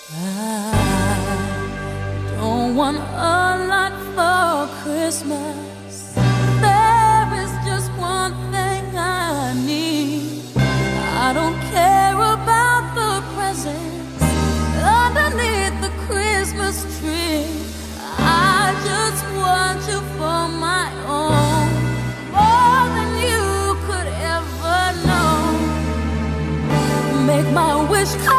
I don't want a lot for Christmas. There is just one thing I need. I don't care about the presents underneath the Christmas tree. I just want you for my own, more than you could ever know. Make my wish come